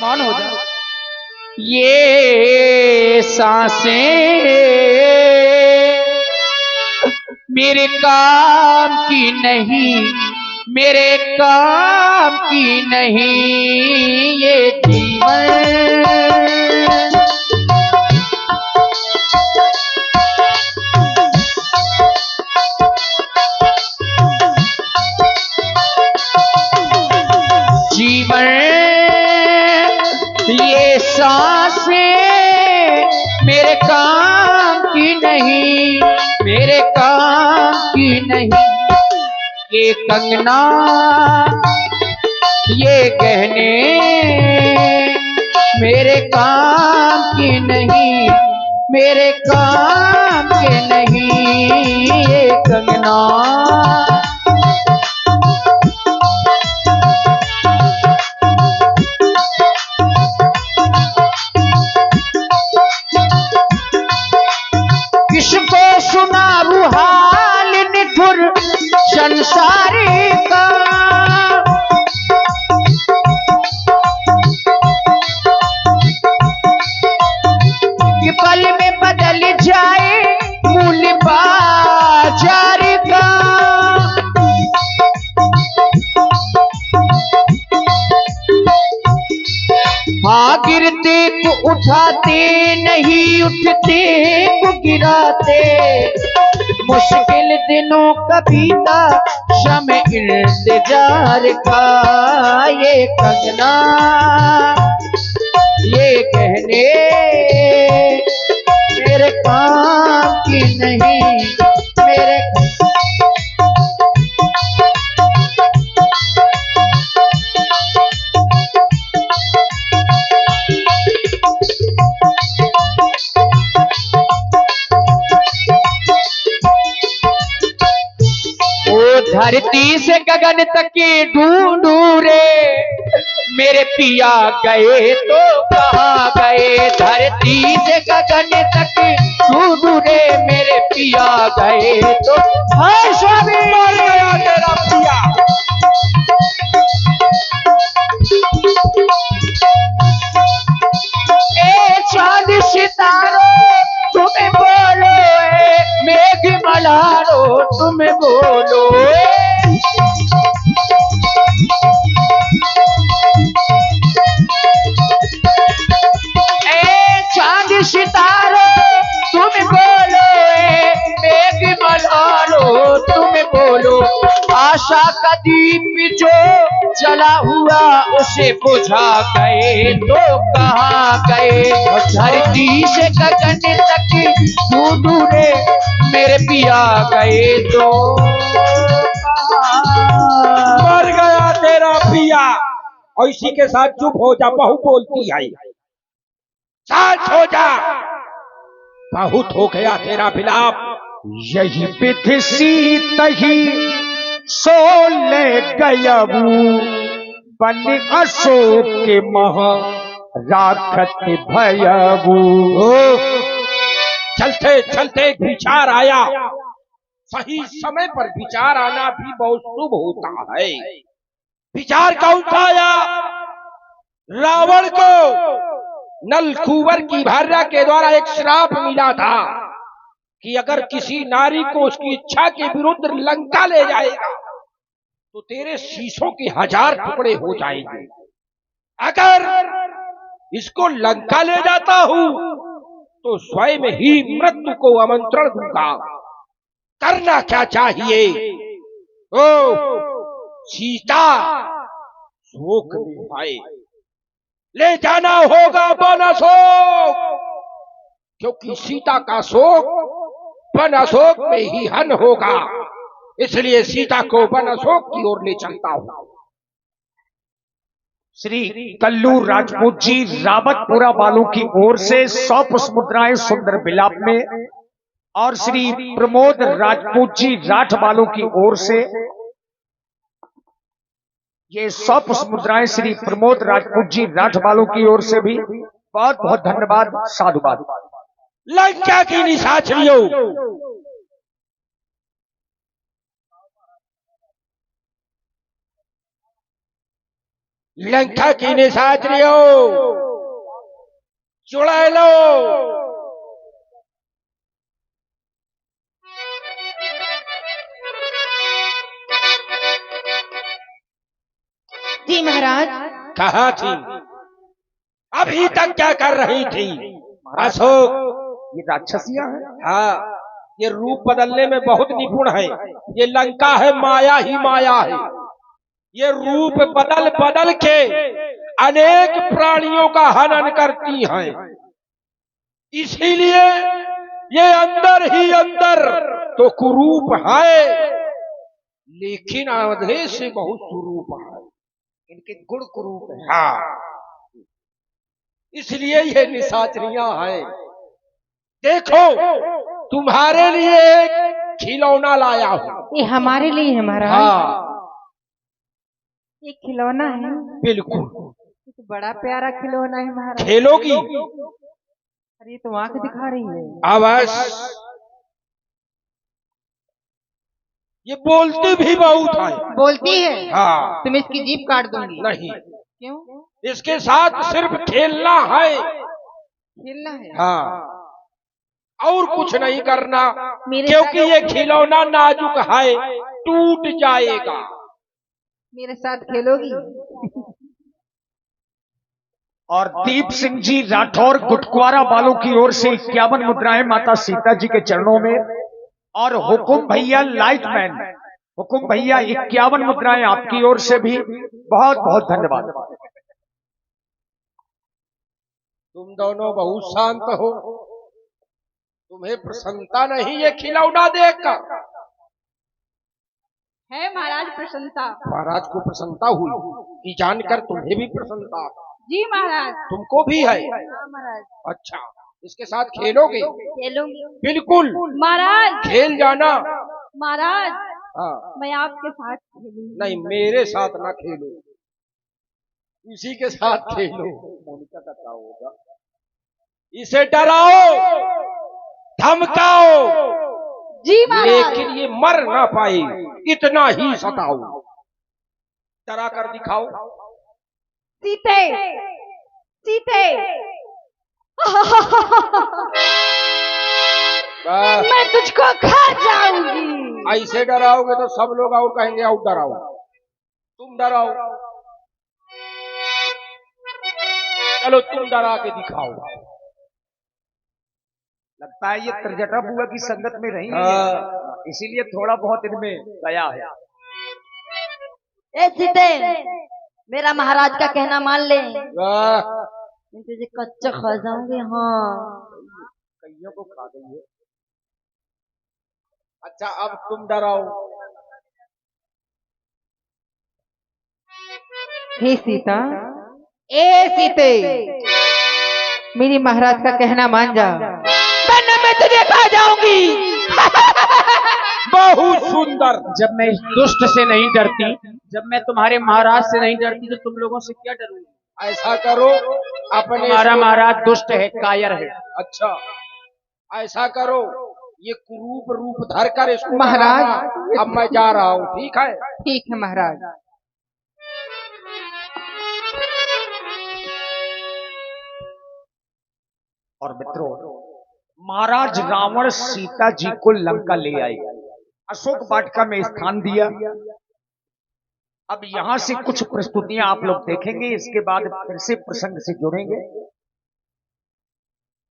मौन हो जा। ये सांसें मेरे काम की नहीं, मेरे काम की नहीं, ये जीवन जीवन ये सांसें मेरे काम की नहीं, मेरे काम की नहीं, ये कंगना ये गहने मेरे काम की नहीं, मेरे काम के नहीं, ये कंगना किसको सुनाऊं हाल निठुर संसारी का, कि पल में बदल जाए मूल्य बाजार का। हाँ गिरते को उठाते नहीं, उठते को गिराते, मुश्किल दिनों का बीता समय इंतजार का, ये कंगना ये कहने मेरे काम की नहीं, मेरे धरती से गगन तक की ढूंढू रे, मेरे पिया गए तो कहाँ गए, धरती से गगन तक ढूंढू रे, मेरे पिया गए तो, हाय स्वामी मर गया तेरा पिया। ए चांद सितारों तुम्हें बोलो, मेघ मल्हारों तुम्हें बोलो, चांद सितारों तुम बोलो, मेघ मल्हारों तुम बोलो, आशा का दीप जो जला हुआ उसे बुझा गए तो कहाँ गए, धरती से गगन तक ढूंढू रे, मेरे पिया गए तो मर गया तेरा पिया। और इसी के साथ चुप हो जा, बहू बोलती आई, साथ हो जा, बहुत हो गया तेरा विलाप। यही विधि तही सोले गयबू, बन अशोक के मह राखत भयबू। चलते चलते एक विचार आया, सही समय पर विचार आना भी बहुत शुभ होता है। विचार कौन सा आया? रावण को नलकूबर की भार्या के द्वारा एक श्राप मिला था कि अगर किसी नारी को उसकी इच्छा के विरुद्ध लंका ले जाएगा तो तेरे शीशों के 1000 टुकड़े हो जाएंगे। अगर इसको लंका ले जाता हूं तो स्वयं ही मृत्यु को आमंत्रण दूंगा। करना क्या चाहिए? ओ सीता शोक में आए, ले जाना होगा वन अशोक, क्योंकि सीता का शोक वन अशोक में ही हन होगा। इसलिए सीता को वन अशोक की ओर ले चलता हूं। श्री कल्लू राजपूत जी रावतपुरा वालों की ओर से 100 पुष्प मुद्राएं सुंदर विलाप में, और श्री प्रमोद राजपूत जी राठ वालों की ओर से ये 100 पुष्प मुद्राएं श्री प्रमोद राजपूत जी राठ वालों की ओर से भी बहुत बहुत धन्यवाद, साधुवाद। लंका की निशाचरियों, लंका की निशाचरियो चुड़ा लो। जी महाराज। कहाँ थी? अभी तक क्या कर रही थी? अशोक, ये राक्षसियां हैं। हाँ, ये रूप बदलने में बहुत निपुण है। ये लंका है, माया ही माया है। ये रूप बदल बदल के अनेक प्राणियों का हनन करती हैं। इसीलिए ये अंदर ही अंदर तो कुरूप है, लेकिन आधे से बहुत सुरूप है। इनके गुण कुरूप है। हाँ, इसलिए ये निशाचरियां हैं। देखो, तुम्हारे लिए एक खिलौना लाया हूं। ये हमारे लिए है महाराज। हाँ ये खिलौना है। बिल्कुल। ये तो बड़ा प्यारा खिलौना है महाराज। खेलोगी? अरे ये तो आंख दिखा रही है। अवश्य। ये बोलती भी बहुत है। बोलती है? हाँ। तुम इसकी जीभ काट दूंगी। नहीं, क्यों? इसके साथ सिर्फ खेलना है। खेलना है? हाँ, और कुछ नहीं करना, मेरे क्योंकि साथ- ये खिलौना नाजुक है, टूट जाएगा। मेरे साथ खेलोगी? और दीप सिंह जी राठौर गुटकुआरा वालों की ओर से 51 मुद्राएं माता सीता जी के चरणों में, और हुकुम भैया लाइटमैन, हुकुम भैया 51 मुद्राएं आपकी ओर से भी बहुत बहुत धन्यवाद। तुम दोनों बहुत शांत हो। तुम्हें प्रसन्नता नहीं ये खिलौना देखकर? है महाराज प्रसन्नता। महाराज को प्रसन्नता हुई कि जानकर तुम्हें भी प्रसन्नता? जी महाराज। तुमको भी है? हाँ महाराज। अच्छा, इसके साथ खेलोगे? खेलूंगी बिल्कुल, महाराज। खेल जाना। महाराज हाँ, मैं आपके साथ खेलूंगी। नहीं, मेरे साथ ना खेलो, इसी के साथ खेलो। मोनिका का क्या होगा? इसे डराओ, धमकाओ, जी महाराज। लेकिन ये मर ना पाए, इतना ही सताओ। डरा कर दिखाओ। सीते सीते बस, मैं तुझको खा जाऊंगी। ऐसे डराओगे तो सब लोग और कहेंगे और डराओ। तुम डराओ, चलो तुम डरा के दिखाओ। लगता है ये त्रिजटा बुआ की संगत में रही है, हाँ। इसीलिए थोड़ा बहुत इनमें दया है। ए सीते, मेरा महाराज का कहना मान ले, वाह, मैं तुझे कच्चा खा जाऊंगी। हाँ, कईयों को खा गई है। अच्छा, अब तुम डराओ। हे सीता, ए सीते, मेरी महाराज का कहना मान जा, वरना मैं तुझे खा जाऊंगी। बहुत सुंदर। जब मैं इस दुष्ट से नहीं डरती, जब मैं तुम्हारे महाराज से नहीं डरती, तो तुम लोगों से क्या डरूंगी? ऐसा करो, अपने तुम्हारा महाराज दुष्ट है, कायर है। अच्छा, ऐसा करो, ये कुरूप रूप धर कर इसको महाराज। डराना। अब मैं जा रहा हूँ, ठीक है? ठीक है महाराज। और मित्रों, महाराज रावण सीता जी को लंका ले आए, अशोक वाटिका में स्थान दिया। अब यहां से कुछ प्रस्तुतियां आप लोग देखेंगे, इसके बाद फिर से प्रसंग से जुड़ेंगे।